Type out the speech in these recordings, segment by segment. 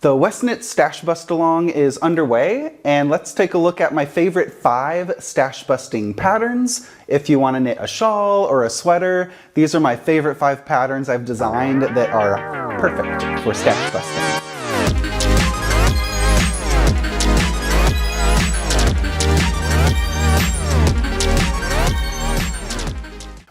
The Westknits Stashbustalong is underway, and let's take a look at my favorite 5 stash busting patterns. If you want to knit a shawl or a sweater, these are my favorite 5 patterns I've designed that are perfect for stash busting.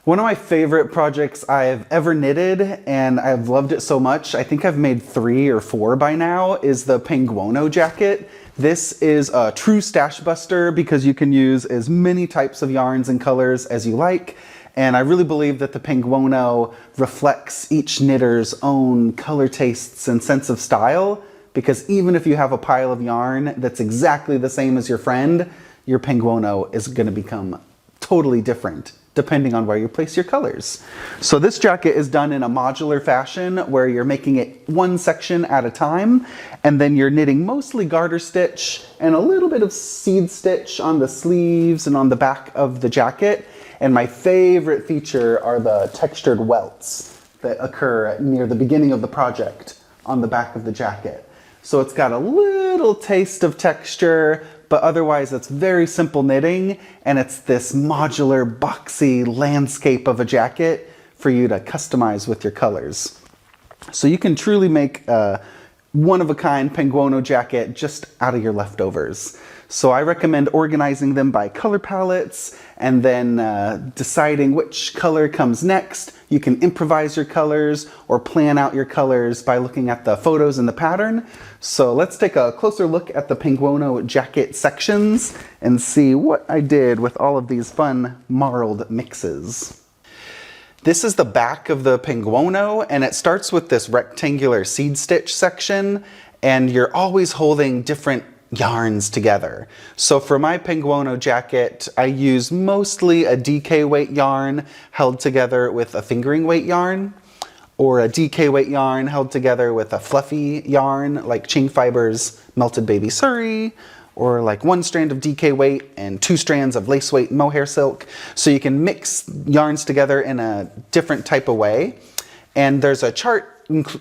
One of my favorite projects I've ever knitted, and I've loved it so much, I think I've made 3 or 4 by now, is the Penguono jacket. This is a true stash buster because you can use as many types of yarns and colors as you like. And I really believe that the Penguono reflects each knitter's own color tastes and sense of style, because even if you have a pile of yarn that's exactly the same as your friend, your Penguono is going to become totally different depending on where you place your colors. So this jacket is done in a modular fashion where you're making it one section at a time, and then you're knitting mostly garter stitch and a little bit of seed stitch on the sleeves and on the back of the jacket. And my favorite feature are the textured welts that occur near the beginning of the project on the back of the jacket. So it's got a little taste of texture, but otherwise it's very simple knitting, and it's this modular, boxy landscape of a jacket for you to customize with your colors. So you can truly make a one-of-a-kind Penguono jacket just out of your leftovers. So I recommend organizing them by color palettes and then deciding which color comes next. You can improvise your colors or plan out your colors by looking at the photos in the pattern. So let's take a closer look at the Penguono jacket sections and see what I did with all of these fun marled mixes. This is the back of the Penguono, and it starts with this rectangular seed stitch section, and you're always holding different yarns together. So for my Penguono jacket, I use mostly a DK weight yarn held together with a fingering weight yarn, or a DK weight yarn held together with a fluffy yarn like Ching Fibers Melted Baby Surrey, or like 1 strand of DK weight and 2 strands of lace weight mohair silk. So you can mix yarns together in a different type of way. And there's a chart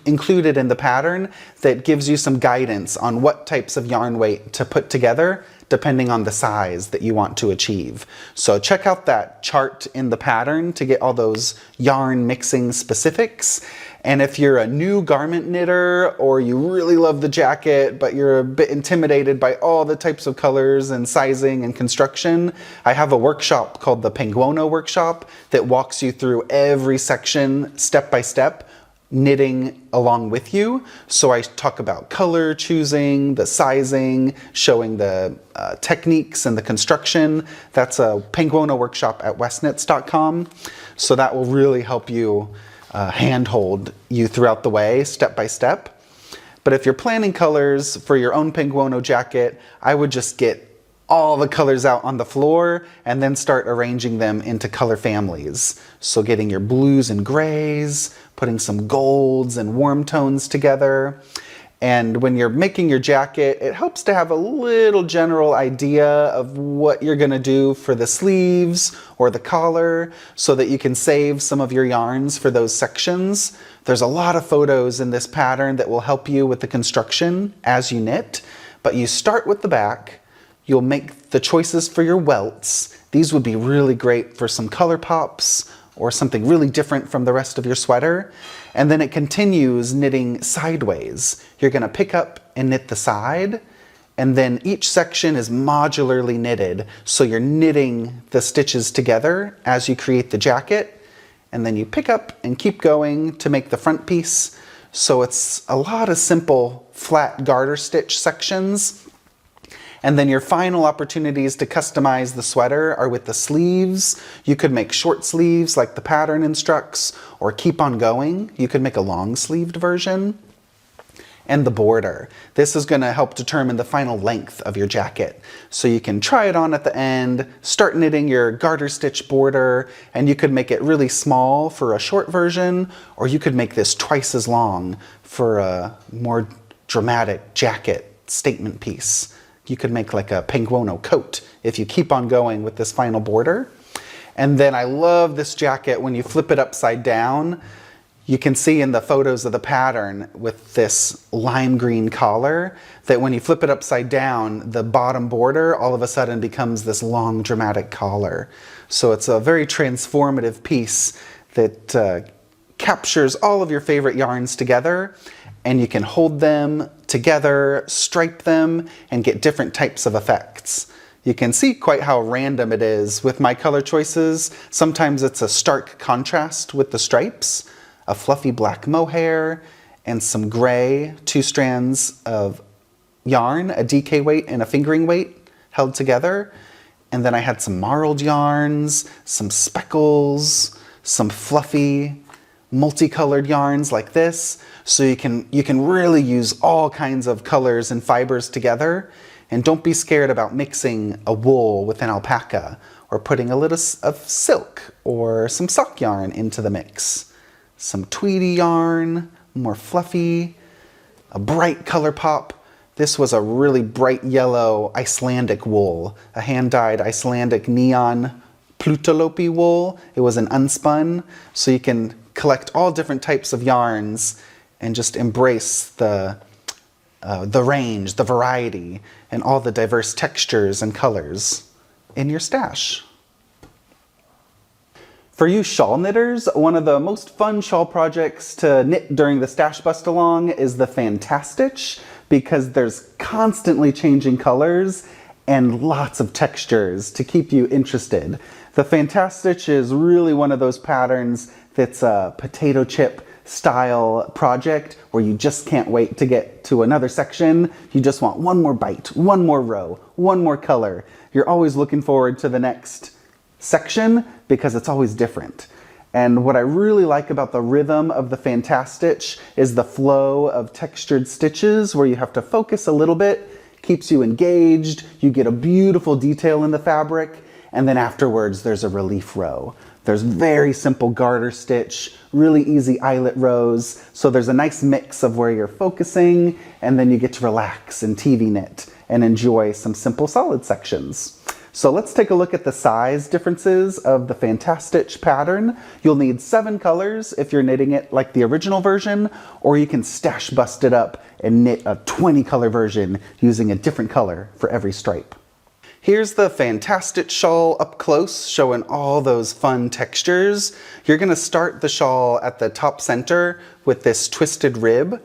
included in the pattern that gives you some guidance on what types of yarn weight to put together depending on the size that you want to achieve. So check out that chart in the pattern to get all those yarn mixing specifics. And if you're a new garment knitter, or you really love the jacket but you're a bit intimidated by all the types of colors and sizing and construction, I have a workshop called the Penguono Workshop that walks you through every section step by step, knitting along with you. So I talk about color choosing, the sizing, showing the techniques and the construction. That's a Penguono Workshop at westknits.com. So that will really help you handhold you throughout the way, step by step. But if you're planning colors for your own Penguono jacket, I would just get all the colors out on the floor and then start arranging them into color families. So getting your blues and grays, putting some golds and warm tones together. And when you're making your jacket, it helps to have a little general idea of what you're gonna do for the sleeves or the collar so that you can save some of your yarns for those sections. There's a lot of photos in this pattern that will help you with the construction as you knit, but you start with the back. You'll make the choices for your welts. These would be really great for some color pops or something really different from the rest of your sweater. And then it continues knitting sideways. You're gonna pick up and knit the side, and then each section is modularly knitted. So you're knitting the stitches together as you create the jacket, and then you pick up and keep going to make the front piece. So it's a lot of simple flat garter stitch sections. And then your final opportunities to customize the sweater are with the sleeves. You could make short sleeves like the pattern instructs, or keep on going. You could make a long sleeved version. And the border. This is gonna help determine the final length of your jacket. So you can try it on at the end, start knitting your garter stitch border, and you could make it really small for a short version, or you could make this twice as long for a more dramatic jacket statement piece. You could make like a Penguono coat if you keep on going with this final border. And then I love this jacket when you flip it upside down. You can see in the photos of the pattern with this lime green collar that when you flip it upside down, the bottom border all of a sudden becomes this long dramatic collar. So it's a very transformative piece that captures all of your favorite yarns together, and you can hold them together, stripe them, and get different types of effects. You can see quite how random it is with my color choices. Sometimes it's a stark contrast with the stripes, a fluffy black mohair, and some gray, 2 strands of yarn, a DK weight and a fingering weight held together. And then I had some marled yarns, some speckles, some fluffy multicolored yarns like this. So you can really use all kinds of colors and fibers together. And don't be scared about mixing a wool with an alpaca or putting a little of silk or some sock yarn into the mix. Some tweedy yarn, more fluffy, a bright color pop. This was a really bright yellow Icelandic wool, a hand-dyed Icelandic neon Penelope wool. It was an unspun, so you can collect all different types of yarns and just embrace the range, the variety, and all the diverse textures and colors in your stash. For you shawl knitters, one of the most fun shawl projects to knit during the Stashbustalong is the Fantastitch, because there's constantly changing colors and lots of textures to keep you interested. The Fantastitch is really one of those patterns that's a potato chip style project where you just can't wait to get to another section. You just want one more bite, one more row, one more color. You're always looking forward to the next section because it's always different. And what I really like about the rhythm of the Fantastitch is the flow of textured stitches where you have to focus a little bit, keeps you engaged, you get a beautiful detail in the fabric, and then afterwards there's a relief row. There's very simple garter stitch, really easy eyelet rows, so there's a nice mix of where you're focusing, and then you get to relax and TV knit and enjoy some simple solid sections. So let's take a look at the size differences of the Fantastitch pattern. You'll need 7 colors if you're knitting it like the original version, or you can stash bust it up and knit a 20 color version using a different color for every stripe. Here's the Fantastitch shawl up close, showing all those fun textures. You're gonna start the shawl at the top center with this twisted rib,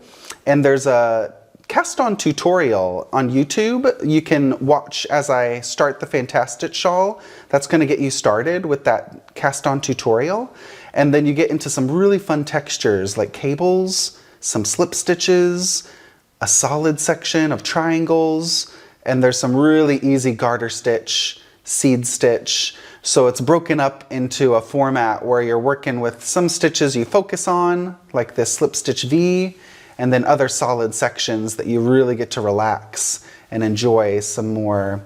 and there's a cast-on tutorial on YouTube you can watch as I start the Fantastitch shawl. That's going to get you started with that cast-on tutorial. And then you get into some really fun textures like cables, some slip stitches, a solid section of triangles, and there's some really easy garter stitch, seed stitch. So it's broken up into a format where you're working with some stitches you focus on, like this slip stitch V, and then other solid sections that you really get to relax and enjoy some more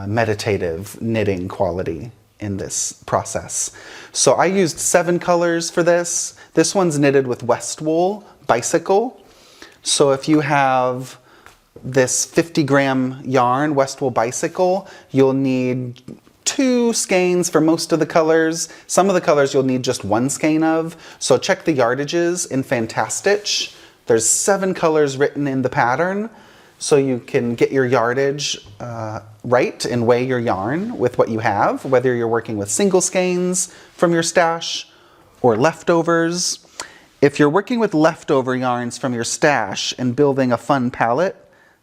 meditative knitting quality in this process. So I used 7 colors for this. This one's knitted with West Wool Bicycle. So if you have this 50-gram yarn, West Wool Bicycle, you'll need 2 skeins for most of the colors. Some of the colors you'll need just 1 skein of. So check the yardages in Fantastitch. There's 7 colors written in the pattern, so you can get your yardage right and weigh your yarn with what you have, whether you're working with single skeins from your stash or leftovers. If you're working with leftover yarns from your stash and building a fun palette,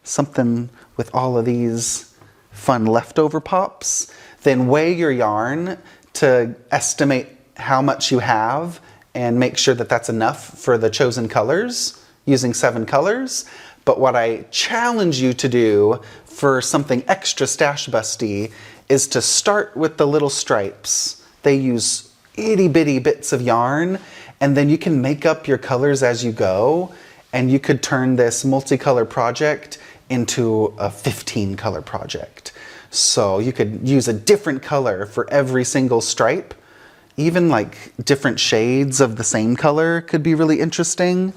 something with all of these fun leftover pops, then weigh your yarn to estimate how much you have and make sure that that's enough for the chosen colors using 7 colors. But what I challenge you to do for something extra stash busty is to start with the little stripes. They use itty bitty bits of yarn, and then you can make up your colors as you go, and you could turn this multicolor project into a 15 color project. So you could use a different color for every single stripe. Even like different shades of the same color could be really interesting,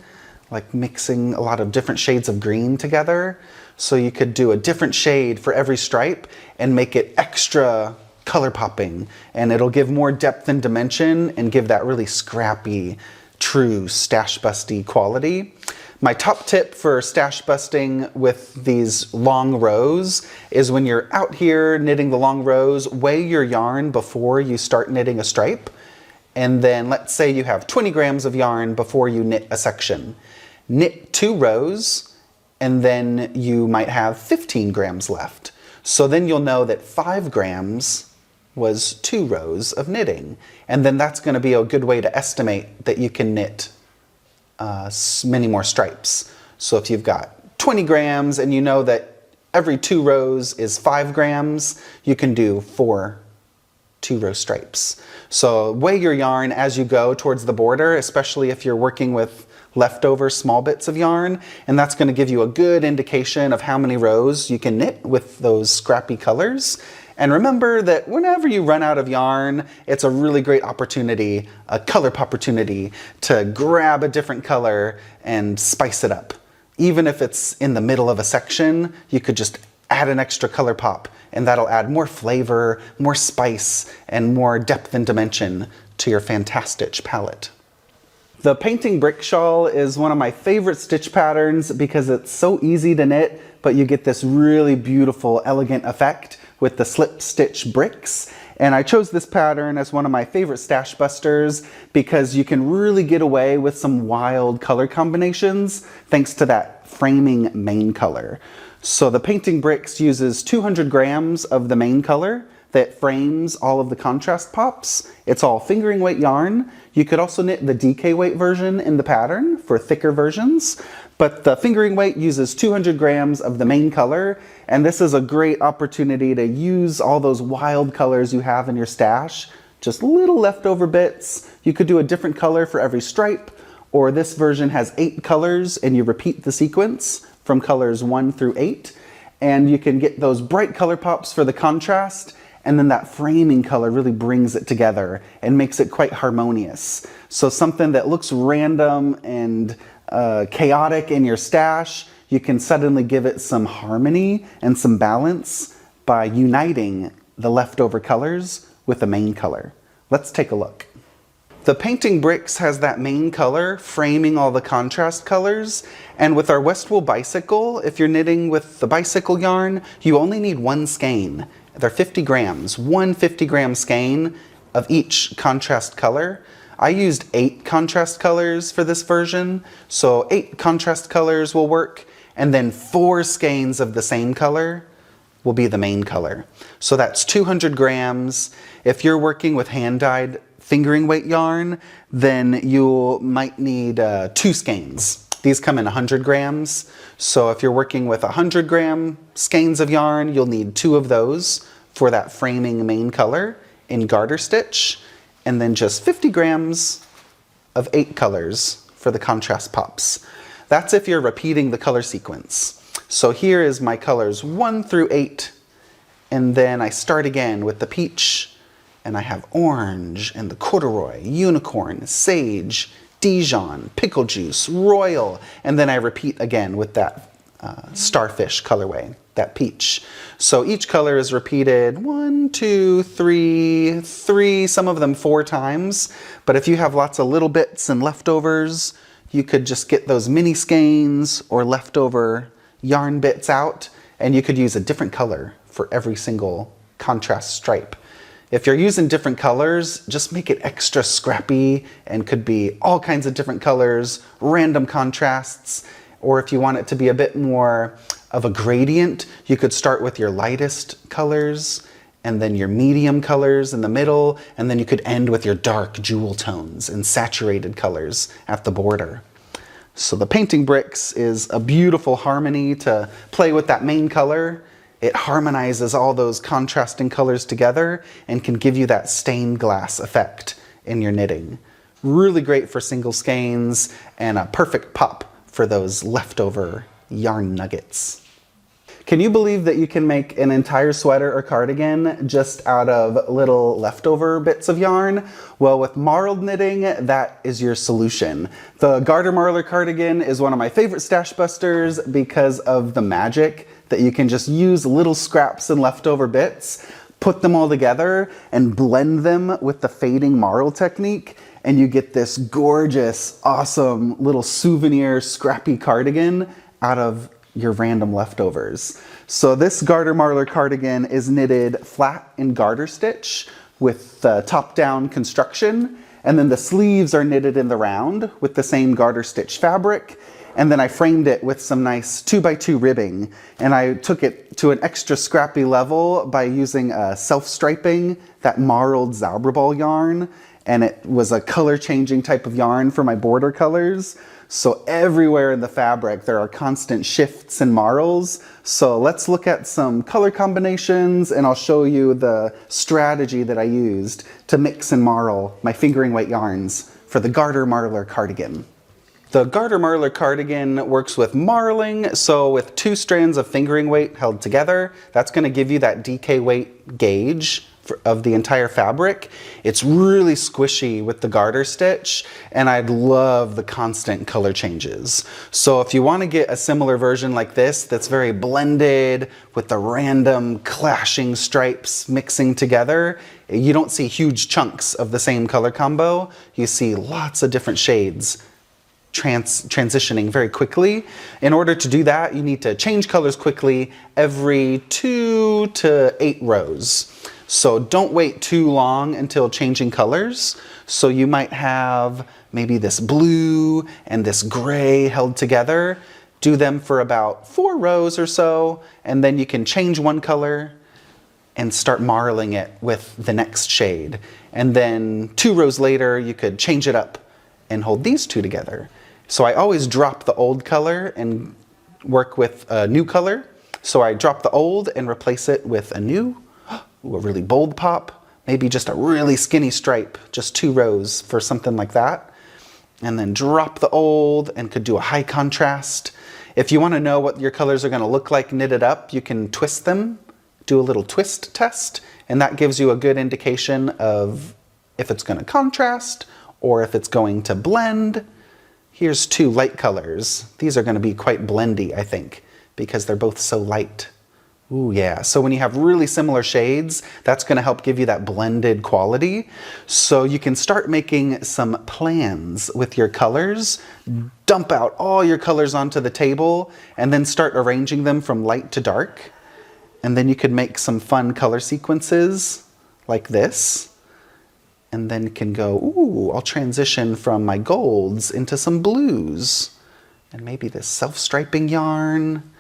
like mixing a lot of different shades of green together. So you could do a different shade for every stripe and make it extra color popping, and it'll give more depth and dimension and give that really scrappy true stash busty quality. My top tip for stash busting with these long rows is when you're out here knitting the long rows, weigh your yarn before you start knitting a stripe. And then let's say you have 20 grams of yarn before you knit a section. Knit 2 rows, and then you might have 15 grams left. So then you'll know that 5 grams was 2 rows of knitting. And then that's going to be a good way to estimate that you can knit many more stripes. So if you've got 20 grams and you know that every 2 rows is 5 grams, you can do 4 2-row stripes. So weigh your yarn as you go towards the border, especially if you're working with leftover small bits of yarn, and that's going to give you a good indication of how many rows you can knit with those scrappy colors. And remember that whenever you run out of yarn, it's a really great opportunity, a color opportunity, to grab a different color and spice it up. Even if it's in the middle of a section, you could just add an extra color pop, and that'll add more flavor, more spice, and more depth and dimension to your Fantastitch palette. The painting brick shawl is one of my favorite stitch patterns because it's so easy to knit, but you get this really beautiful, elegant effect with the slip stitch bricks. And I chose this pattern as one of my favorite stash busters because you can really get away with some wild color combinations thanks to that framing main color. So the painting bricks uses 200 grams of the main color that frames all of the contrast pops. It's all fingering weight yarn. You could also knit the DK weight version in the pattern for thicker versions, but the fingering weight uses 200 grams of the main color, and this is a great opportunity to use all those wild colors you have in your stash, just little leftover bits. You could do a different color for every stripe, or this version has 8 colors and you repeat the sequence from colors 1 through 8, and you can get those bright color pops for the contrast, and then that framing color really brings it together and makes it quite harmonious. So something that looks random and chaotic in your stash, you can suddenly give it some harmony and some balance by uniting the leftover colors with the main color. Let's take a look. The painting bricks has that main color framing all the contrast colors, and with our Westwool bicycle, if you're knitting with the bicycle yarn, you only need 1 skein. They're 50 grams, 1 50-gram skein of each contrast color. I used 8 contrast colors for this version, so 8 contrast colors will work, and then 4 skeins of the same color will be the main color. So that's 200 grams. If you're working with hand-dyed fingering weight yarn, then you might need 2 skeins. These come in 100 grams. So if you're working with 100-gram skeins of yarn, you'll need 2 of those for that framing main color in garter stitch, and then just 50 grams of 8 colors for the contrast pops. That's if you're repeating the color sequence. So here is my colors 1 through 8, and then I start again with the peach, and I have orange and the corduroy, unicorn, sage, Dijon, pickle juice, royal, and then I repeat again with that starfish colorway, that peach. So each color is repeated 1, 2, 3, some of them 4 times, but if you have lots of little bits and leftovers, you could just get those mini skeins or leftover yarn bits out, and you could use a different color for every single contrast stripe. If you're using different colors, just make it extra scrappy and could be all kinds of different colors, random contrasts, or if you want it to be a bit more of a gradient, you could start with your lightest colors and then your medium colors in the middle, and then you could end with your dark jewel tones and saturated colors at the border. So the painting bricks is a beautiful harmony to play with that main color. It harmonizes all those contrasting colors together and can give you that stained glass effect in your knitting. Really great for single skeins and a perfect pop for those leftover yarn nuggets. Can you believe that you can make an entire sweater or cardigan just out of little leftover bits of yarn? Well, with marled knitting, that is your solution. The Garter marler cardigan is one of my favorite stash busters because of the magic that you can just use little scraps and leftover bits, put them all together and blend them with the fading marl technique, and you get this gorgeous, awesome little souvenir scrappy cardigan out of your random leftovers. So this garter marler cardigan is knitted flat in garter stitch with top-down construction, and then the sleeves are knitted in the round with the same garter stitch fabric, and then I framed it with some nice 2x2 ribbing, and I took it to an extra scrappy level by using self-striping that marled Zauberball yarn, and it was a color-changing type of yarn for my border colors. So everywhere in the fabric there are constant shifts and marls. So let's look at some color combinations, and I'll show you the strategy that I used to mix and marl my fingering weight yarns for the Garter marler cardigan. The Garter marler cardigan works with marling, so with 2 strands of fingering weight held together, that's going to give you that DK weight gauge of the entire fabric. It's really squishy with the garter stitch, and I love the constant color changes. So if you want to get a similar version like this that's very blended with the random clashing stripes mixing together, you don't see huge chunks of the same color combo. You see lots of different shades transitioning very quickly. In order to do that, you need to change colors quickly every 2 to 8 rows. So don't wait too long until changing colors. So you might have maybe this blue and this gray held together. Do them for about 4 rows or so, and then you can change one color and start marling it with the next shade. And then 2 rows later, you could change it up and hold these 2 together. So I always drop the old color and work with a new color. So I drop the old and replace it with a new. Ooh, a really bold pop, maybe just a really skinny stripe, just 2 rows for something like that. And then drop the old and could do a high contrast. If you want to know what your colors are going to look like knitted up, you can twist them, do a little twist test, and that gives you a good indication of if it's going to contrast or if it's going to blend. Here's 2 light colors. These are going to be quite blendy, I think, because they're both so light. Ooh, yeah. So when you have really similar shades, that's going to help give you that blended quality. So you can start making some plans with your colors, dump out all your colors onto the table, and then start arranging them from light to dark. And then you could make some fun color sequences like this. And then you can go, ooh, I'll transition from my golds into some blues. And maybe this self-striping yarn.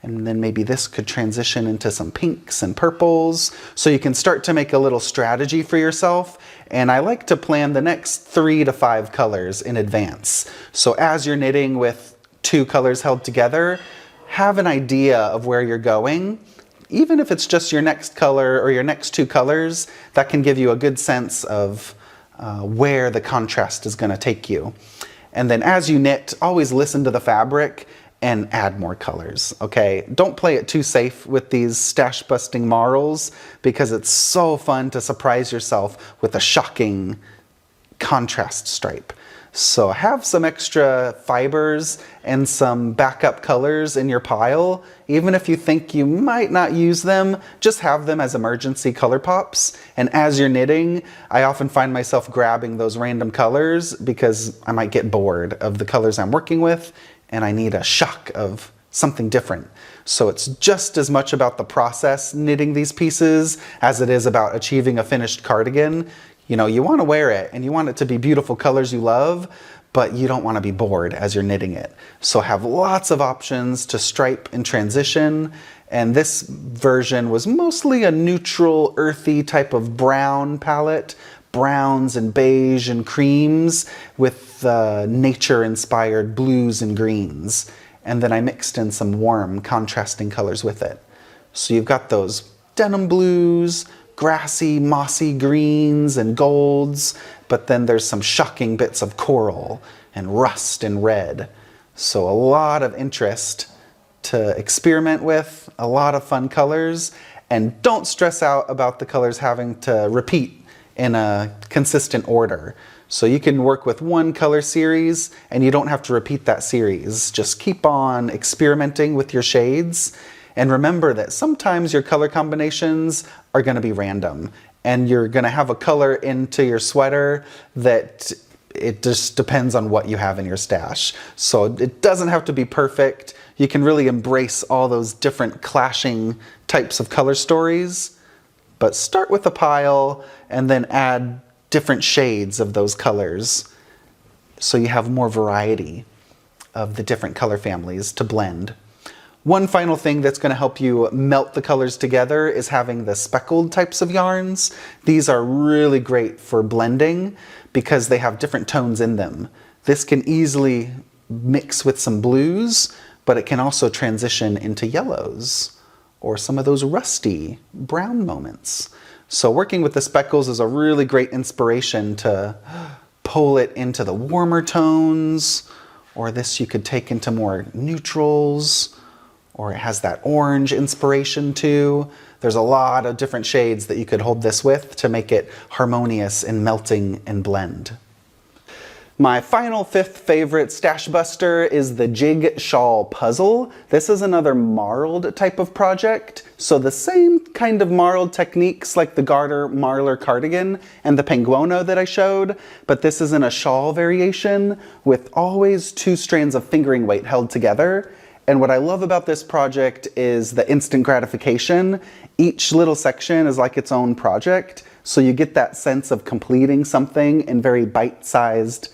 And then maybe this could transition into some pinks and purples. So you can start to make a little strategy for yourself. And I like to plan the next 3 to 5 colors in advance. So as you're knitting with 2 colors held together, have an idea of where you're going. Even if it's just your next color or your next 2 colors, that can give you a good sense of where the contrast is going to take you. And then as you knit, always listen to the fabric and add more colors, okay? Don't play it too safe with these stash busting marls, because it's so fun to surprise yourself with a shocking contrast stripe. So have some extra fibers and some backup colors in your pile. Even if you think you might not use them, just have them as emergency color pops. And as you're knitting, I often find myself grabbing those random colors because I might get bored of the colors I'm working with, and I need a shock of something different. So it's just as much about the process knitting these pieces as it is about achieving a finished cardigan. You know, you want to wear it and you want it to be beautiful colors you love, but you don't want to be bored as you're knitting it. So have lots of options to stripe and transition. And this version was mostly a neutral, earthy type of brown palette. Browns and beige and creams with nature-inspired blues and greens. And then I mixed in some warm, contrasting colors with it. So you've got those denim blues, grassy, mossy greens and golds, but then there's some shocking bits of coral and rust and red. So a lot of interest to experiment with, a lot of fun colors, and don't stress out about the colors having to repeat in a consistent order. So you can work with one color series and you don't have to repeat that series. Just keep on experimenting with your shades, and remember that sometimes your color combinations are going to be random, and you're going to have a color into your sweater that it just depends on what you have in your stash. So it doesn't have to be perfect. You can really embrace all those different clashing types of color stories, but start with a pile and then add different shades of those colors so you have more variety of the different color families to blend. One final thing that's going to help you melt the colors together is having the speckled types of yarns. These are really great for blending because they have different tones in them. This can easily mix with some blues, but it can also transition into yellows or some of those rusty brown moments. So working with the speckles is a really great inspiration to pull it into the warmer tones, or this you could take into more neutrals, or it has that orange inspiration too. There's a lot of different shades that you could hold this with to make it harmonious in melting and blend. My final fifth favorite stash buster is the Jigshawl puzzle. This is another marled type of project. So the same kind of marled techniques like the Garter, marler, cardigan and the Penguono that I showed, but this is in a shawl variation with always 2 strands of fingering weight held together. And what I love about this project is the instant gratification. Each little section is like its own project, so you get that sense of completing something in a very bite-sized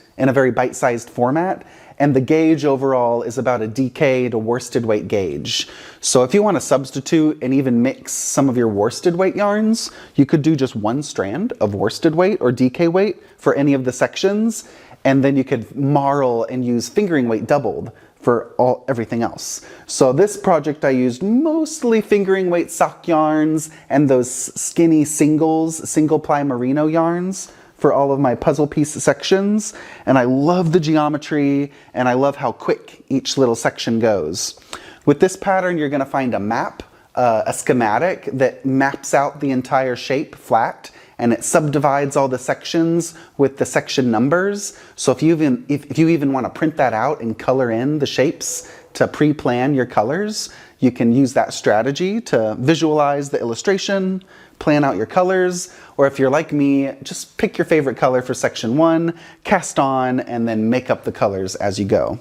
format. And the gauge overall is about a DK to worsted weight gauge. So if you want to substitute and even mix some of your worsted weight yarns, you could do just 1 strand of worsted weight or DK weight for any of the sections, and then you could marl and use fingering weight doubled for everything else. So this project I used mostly fingering weight sock yarns and those skinny single ply merino yarns for all of my puzzle piece sections. And I love the geometry and I love how quick each little section goes. With this pattern, you're gonna find a map, a schematic that maps out the entire shape flat, and it subdivides all the sections with the section numbers. So if you even want to print that out and color in the shapes to pre-plan your colors, you can use that strategy to visualize the illustration, plan out your colors, or if you're like me, just pick your favorite color for section 1, cast on, and then make up the colors as you go.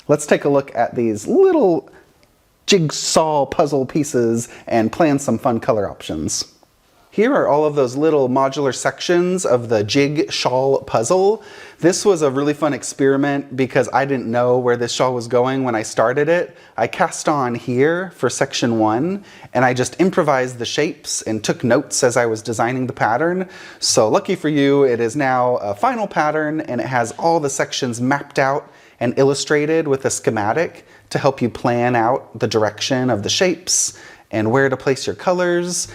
Let's take a look at these little jigsaw puzzle pieces and plan some fun color options. Here are all of those little modular sections of the Jigshawl puzzle. This was a really fun experiment because I didn't know where this shawl was going when I started it. I cast on here for section 1 and I just improvised the shapes and took notes as I was designing the pattern. So lucky for you, it is now a final pattern and it has all the sections mapped out and illustrated with a schematic to help you plan out the direction of the shapes and where to place your colors.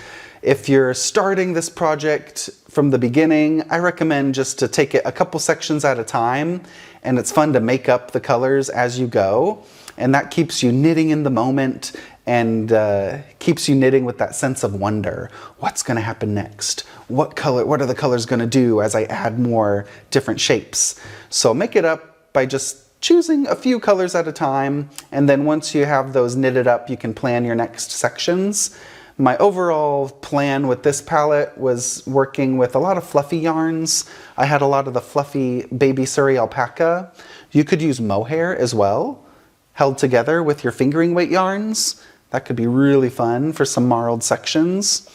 If you're starting this project from the beginning, I recommend just to take it a couple sections at a time, and it's fun to make up the colors as you go, and that keeps you knitting in the moment and keeps you knitting with that sense of wonder. What's going to happen next? What are the colors going to do as I add more different shapes? So make it up by just choosing a few colors at a time, and then once you have those knitted up, you can plan your next sections. My overall plan with this palette was working with a lot of fluffy yarns. I had a lot of the fluffy baby Surrey alpaca. You could use mohair as well, held together with your fingering weight yarns. That could be really fun for some marled sections.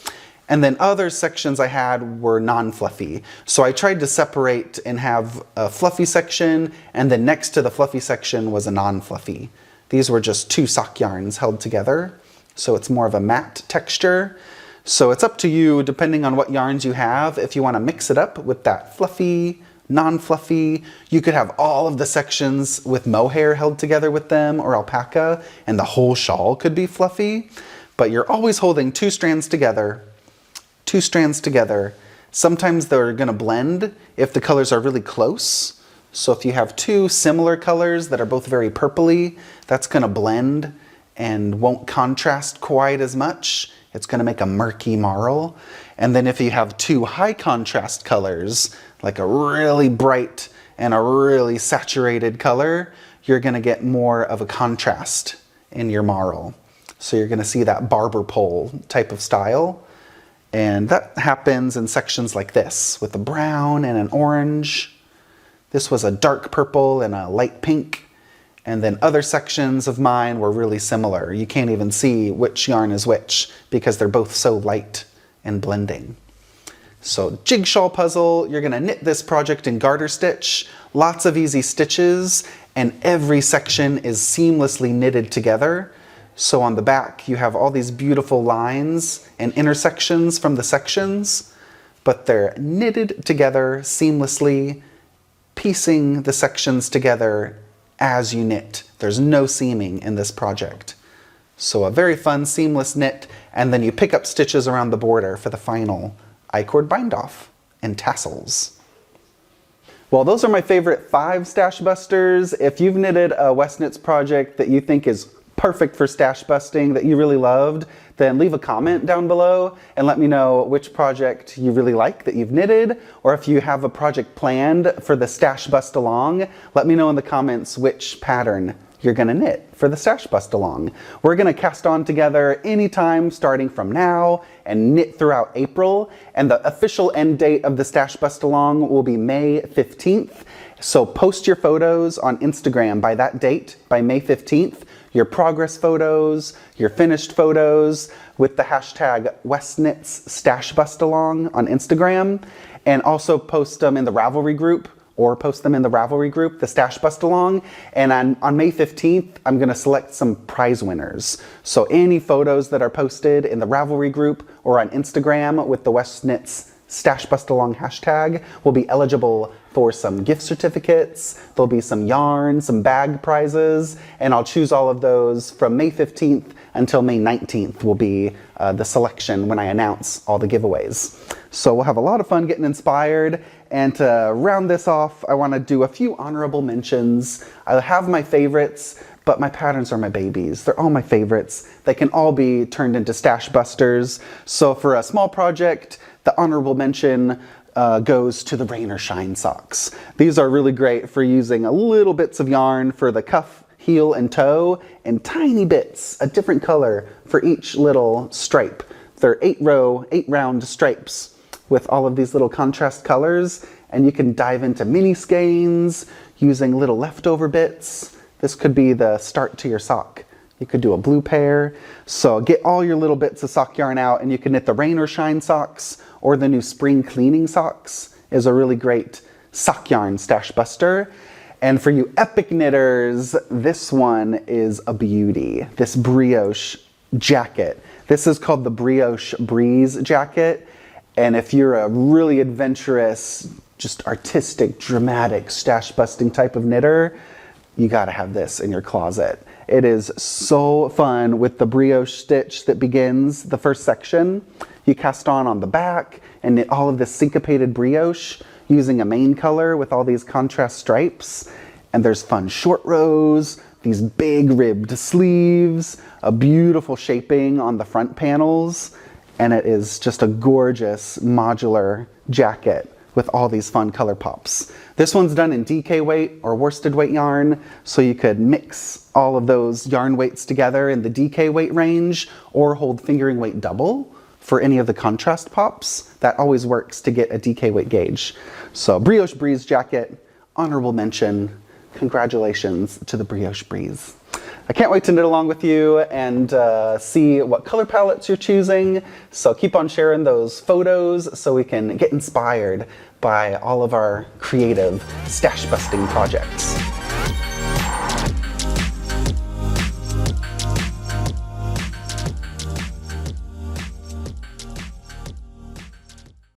And then other sections I had were non-fluffy. So I tried to separate and have a fluffy section, and then next to the fluffy section was a non-fluffy. These were just 2 sock yarns held together. So it's more of a matte texture. So it's up to you, depending on what yarns you have. If you want to mix it up with that fluffy, non-fluffy, you could have all of the sections with mohair held together with them or alpaca, and the whole shawl could be fluffy. But you're always holding 2 strands together, 2 strands together. Sometimes they're going to blend if the colors are really close. So if you have 2 similar colors that are both very purpley, that's going to blend and won't contrast quite as much. It's going to make a murky marl. And then if you have 2 high contrast colors, like a really bright and a really saturated color, you're going to get more of a contrast in your marl. So you're going to see that barber pole type of style. And that happens in sections like this with a brown and an orange. This was a dark purple and a light pink. And then other sections of mine were really similar. You can't even see which yarn is which because they're both so light and blending. So Jigshawl puzzle, you're gonna knit this project in garter stitch, lots of easy stitches, and every section is seamlessly knitted together. So on the back, you have all these beautiful lines and intersections from the sections, but they're knitted together seamlessly, piecing the sections together as you knit. There's no seaming in this project. So a very fun seamless knit, and then you pick up stitches around the border for the final I-cord bind off and tassels. Well, those are my favorite 5 stash busters. If you've knitted a Westknits project that you think is perfect for stash busting, that you really loved, then leave a comment down below and let me know which project you really like that you've knitted, or if you have a project planned for the Stashbustalong, let me know in the comments which pattern you're gonna knit for the Stashbustalong. We're gonna cast on together anytime starting from now and knit throughout April, and the official end date of the Stashbustalong will be May 15th. So post your photos on Instagram by that date, by May 15th, your progress photos, your finished photos with the hashtag Westknits Stashbustalong on Instagram, and also post them in the Ravelry group, the Stashbustalong. And on May 15th, I'm gonna select some prize winners. So any photos that are posted in the Ravelry group or on Instagram with the Westknits Stashbustalong hashtag will be eligible for some gift certificates. There'll be some yarn, some bag prizes, and I'll choose all of those from May 15th until May 19th will be the selection when I announce all the giveaways. So we'll have a lot of fun getting inspired, and to round this off, I want to do a few honorable mentions. I have my favorites, but my patterns are my babies. They're all my favorites. They can all be turned into stash busters. So for a small project, the honorable mention goes to the rain or shine socks. These are really great for using a little bits of yarn for the cuff, heel, and toe, and tiny bits, a different color for each little stripe. They're 8 round stripes with all of these little contrast colors, and you can dive into mini skeins using little leftover bits. This could be the start to your sock. You could do a blue pair. So get all your little bits of sock yarn out, and you can knit the rain or shine socks, or the new spring cleaning socks is a really great sock yarn stash buster. And for you epic knitters, this one is a beauty. This brioche jacket. This is called the Brioche Breeze jacket. And if you're a really adventurous, just artistic, dramatic, stash busting type of knitter, you gotta have this in your closet. It is so fun with the brioche stitch that begins the first section. You cast on the back and knit all of this syncopated brioche using a main color with all these contrast stripes. And there's fun short rows, these big ribbed sleeves, a beautiful shaping on the front panels, and it is just a gorgeous modular jacket with all these fun color pops. This one's done in DK weight or worsted weight yarn, so you could mix all of those yarn weights together in the DK weight range or hold fingering weight double for any of the contrast pops. That always works to get a DK weight gauge. So Brioche Breeze jacket, honorable mention. Congratulations to the Brioche Breeze. I can't wait to knit along with you and see what color palettes you're choosing. So keep on sharing those photos so we can get inspired by all of our creative stash busting projects.